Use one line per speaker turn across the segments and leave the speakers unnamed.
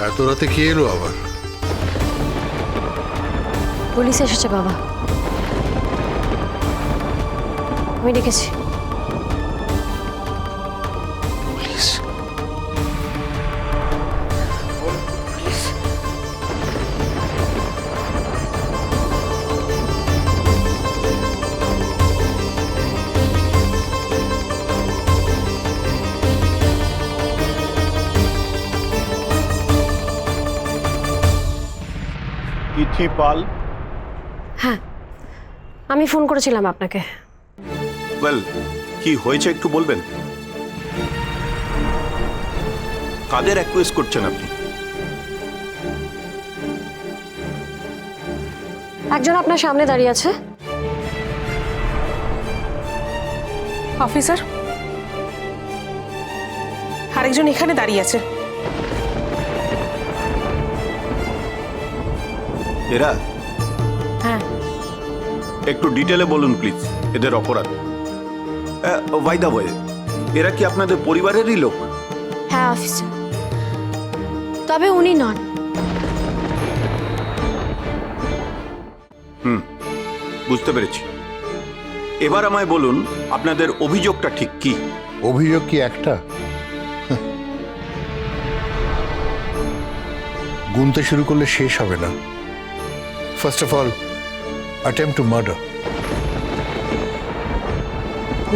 এত রাতে কে এলো আবার?
পুলিশ এসেছে বাবা, আমি ডেকেছি।
পুলিশ?
তিথি পাল।
হ্যাঁ, আমি ফোন করেছিলাম আপনাকে।
ওয়েল, কি হয়েছে একটু বলবেন? কাদের অ্যাকুয়েজ করছেন আপনি?
একজন আপনার সামনে দাঁড়িয়ে আছে।
অফিসার, আরেকজন এখানে দাঁড়িয়ে আছে।
এরা?
হ্যাঁ।
একটু ডিটেলে বলুন প্লিজ এদের অপরাধ। বাই দ্য ওয়ে, এরা কি আপনাদের পরিবারেরই লোক?
হ্যাঁ অফিসার, তবে উনি নন।
বুঝতে পেরেছি। এবার আমায় বলুন আপনাদের অভিযোগটা ঠিক কি?
অভিযোগ কি একটা? গুনতে শুরু করলে শেষ হবে না। First of all, attempt to murder.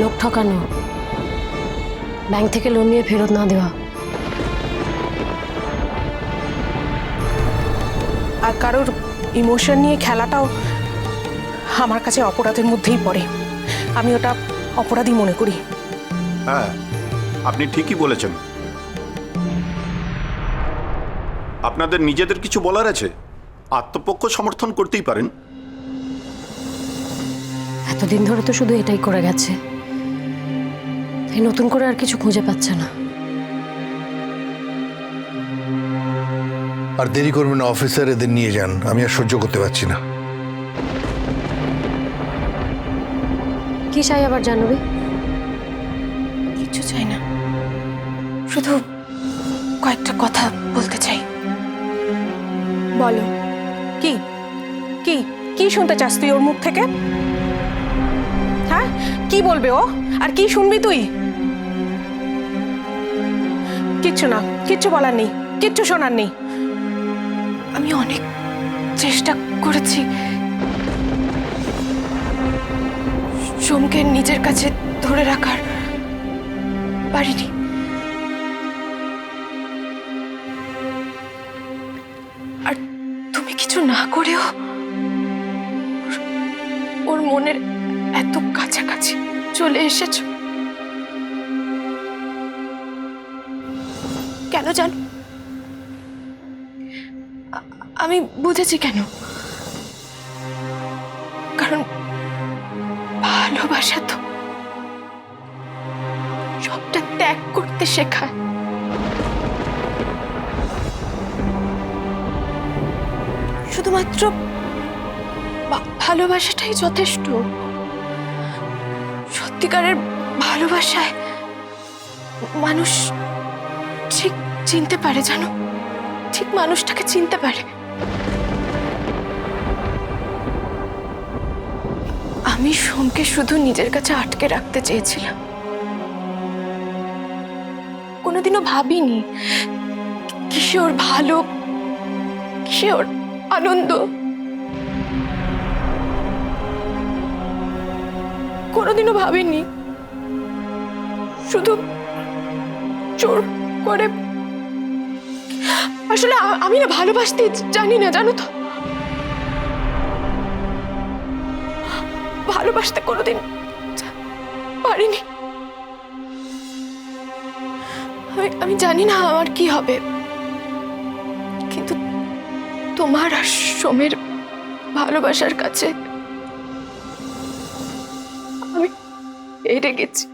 লোক ঠকানো, ব্যাংক থেকে লোন নিয়ে ফেরত না দেওয়া,
আর কারোর ইমোশন নিয়ে খেলাটাও আমার কাছে অপরাধের মধ্যেই পড়ে। আমি ওটা অপরাধী মনে করি।
হ্যাঁ, আপনি ঠিকই বলেছেন। আপনাদের নিজেদের কিছু বলার আছে? আত্মপক্ষ সমর্থন করতেই পারেন।
এতদিন ধরে তো শুধু এটাই করে গেছে, এই নতুন করে আর কিছু খুঁজে পাচ্ছে না।
আর দেরি করবেন না অফিসার, এদের নিয়ে যান, আমি আর সহ্য করতে পারছি না।
কি চাই আবার জানবি?
কিছু চাই না, শুধু কয়েকটা কথা বলতে চাই। বলো, কি কি কি শুনতে চাস তুই ওর মুখ থেকে? হ্যাঁ, কি বলবে ও, আর কি শুনবি তুই? কিচ্ছু না, কিচ্ছু বলার নেই, কিচ্ছু শোনার নেই। আমি অনেক চেষ্টা করেছি সোমকে নিজের কাছে ধরে রাখার, পারিনি। আর তুমি কিছু না করেও ওর মনের এত কাছাকাছি চলে এসেছো কেন জানো? আমি বুঝেছি কেন। কারণ ভালোবাসা তো সবটা ত্যাগ করতে শেখায়। শুধুমাত্র ভালোবাসাটাই যথেষ্ট। সত্যিকারের ভালোবাসায় মানুষ ঠিক চিনতে পারে, জানো, ঠিক মানুষটাকে চিনতে পারে। আমি সোমকে শুধু নিজের কাছে আটকে রাখতে চেয়েছিলাম। কোনোদিনও ভাবিনি কিসে ওর ভালো, কিসে ওর আনন্দ। কোনোদিনও ভাবিনি শুধু জোর করে। আসলে আমি না ভালোবাসতে জানি না, জানো তো। ভালোবাসতে কোনোদিন পারিনি। আমি জানি না আমার কি হবে, কিন্তু তোমার আর সোমের ভালোবাসার কাছে আমি হেরে গেছি।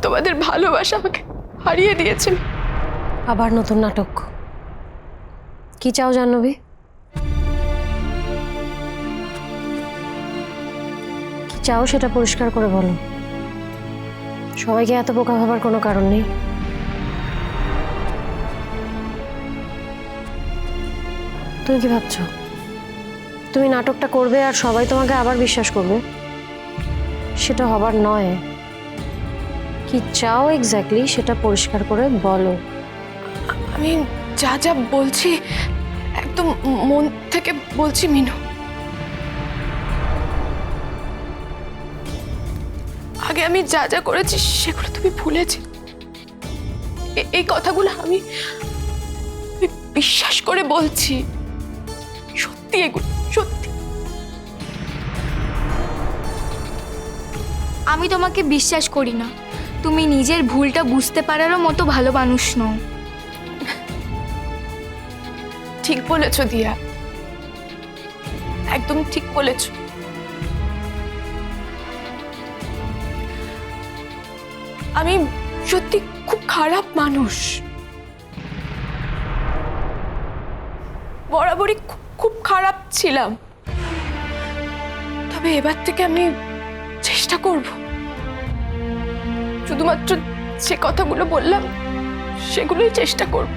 তোমাদের ভালোবাসা আমাকে হারিয়ে দিয়েছে।
আবার নতুন নাটক। কি চাও জাহ্নবী? কি চাও সেটা পরিষ্কার করে বলো। সবাইকে এত বোকা ভাবার কোনো কারণ নেই। তুমি কি ভাবছো তুমি নাটকটা করবে আর সবাই তোমাকে আবার বিশ্বাস করবে? সেটা হবার নয়। কি চাও এক্স্যাক্টলি সেটা পরিষ্কার করে বলো।
আমি যা যা বলছি একদম মন থেকে বলছি মিনু। আগে আমি যা যা করেছি সেগুলো তুমি ভুলেছি। এই কথাগুলো আমি বিশ্বাস করে বলছি, সত্যি এগুলো সত্যি।
আমি তোমাকে বিশ্বাস করি না। তুমি নিজের ভুলটা বুঝতে পারারও মতো ভালো মানুষ নও।
ঠিক বলেছো দিয়া, একদম ঠিক বলেছো। আমি সত্যি খুব খারাপ মানুষ, বরাবরই খুব খারাপ ছিলাম। তবে এবার থেকে আমি চেষ্টা করব শুধুমাত্র যে কথাগুলো বললাম সেগুলোই চেষ্টা করব।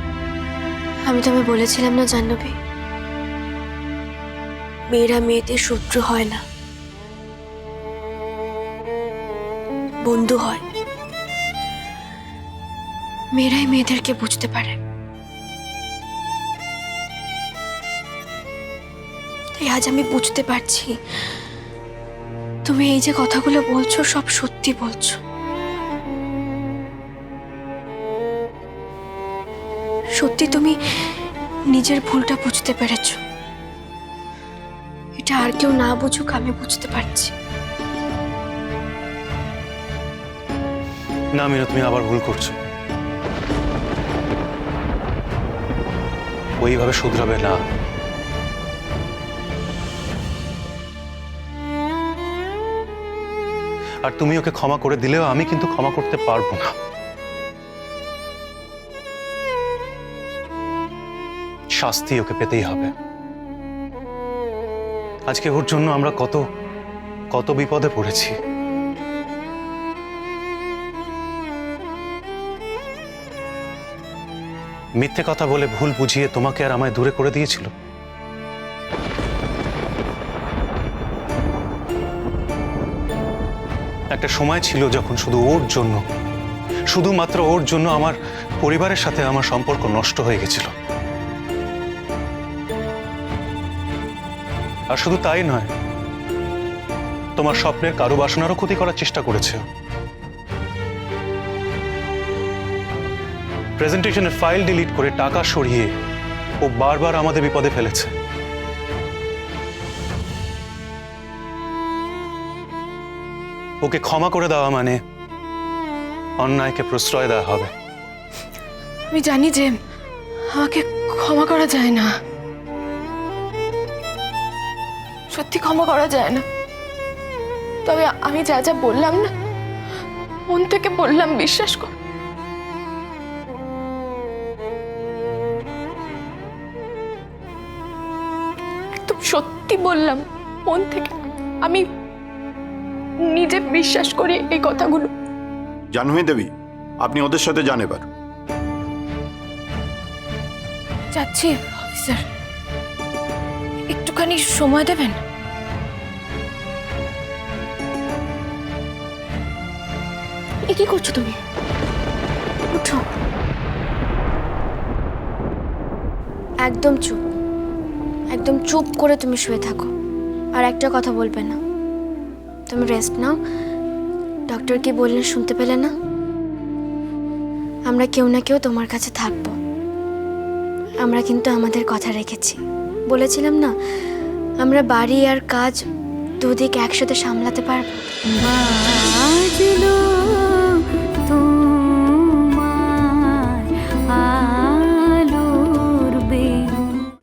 আমি তোমায় বলেছিলাম না জাহ্নবী, মেয়েরা মেয়েদের শত্রু হয় না, বন্ধু হয়। মেয়েরাই মেয়েদেরকে বুঝতে পারে। তাই আজ আমি বুঝতে পারছি তুমি এই যে কথাগুলো বলছো সব সত্যি বলছো। সত্যি তুমি নিজের ভুলটা বুঝতে পেরেছো। এটা আর কেউ না বুঝুক, আমি বুঝতে পারছি।
না মিনু, তুমি আবার ভুল করছো। ওইভাবে শুধরাবে না। আর তুমি ওকে ক্ষমা করে দিলেও আমি কিন্তু ক্ষমা করতে পারবো না। শাস্তি ওকে পেতেই হবে। আজকে ওর জন্য আমরা কত কত বিপদে পড়েছি। মিথ্যে কথা বলে ভুল বুঝিয়ে তোমাকে আর আমায় দূরে করে দিয়েছিল। একটা সময় ছিল যখন শুধু ওর জন্য, শুধুমাত্র ওর জন্য আমার পরিবারের সাথে আমার সম্পর্ক নষ্ট হয়ে গেছিল। আর শুধু তাই নয়, তোমার স্বপ্নের কারো বাসনারও ক্ষতি করার চেষ্টা করেছে। প্রেজেন্টেশনের ফাইল ডিলিট করে টাকা সরিয়ে ও বারবার আমাদের বিপদে ফেলেছে। ওকে ক্ষমা করে দেওয়া মানে অন্যায়কে প্রশ্রয় দেওয়া হবে।
আমি জানি যে আমাকে ক্ষমা করা যায় না, সত্যি ক্ষমা করা যায় না। তবে আমি যা যা বললাম না, মন থেকে বললাম, বিশ্বাস কর। একদম সত্যি বললাম, মন থেকে। আমি নিজে বিশ্বাস করি এই কথাগুলো।
জাহ্নবী দেবী, আপনি ওদের সাথে যান এবার।
যাচ্ছি অফিসার, একটুখানি সময় দেবেন?
এ কি করছো তুমি? উঠো। একদম চুপ, একদম চুপ করে তুমি শুয়ে থাকো, আর একটা কথা বলবে না। তুমি রেস্ট নাও। ডক্টর কি বললেন শুনতে পেলে না? আমরা কেউ না কেউ তোমার কাছে থাকবো। আমরা কিন্তু আমাদের কথা রেখেছি। বলেছিলাম না, আমরা বাড়ি আর কাজ দুদিক একসাথে সামলাতে পারবো।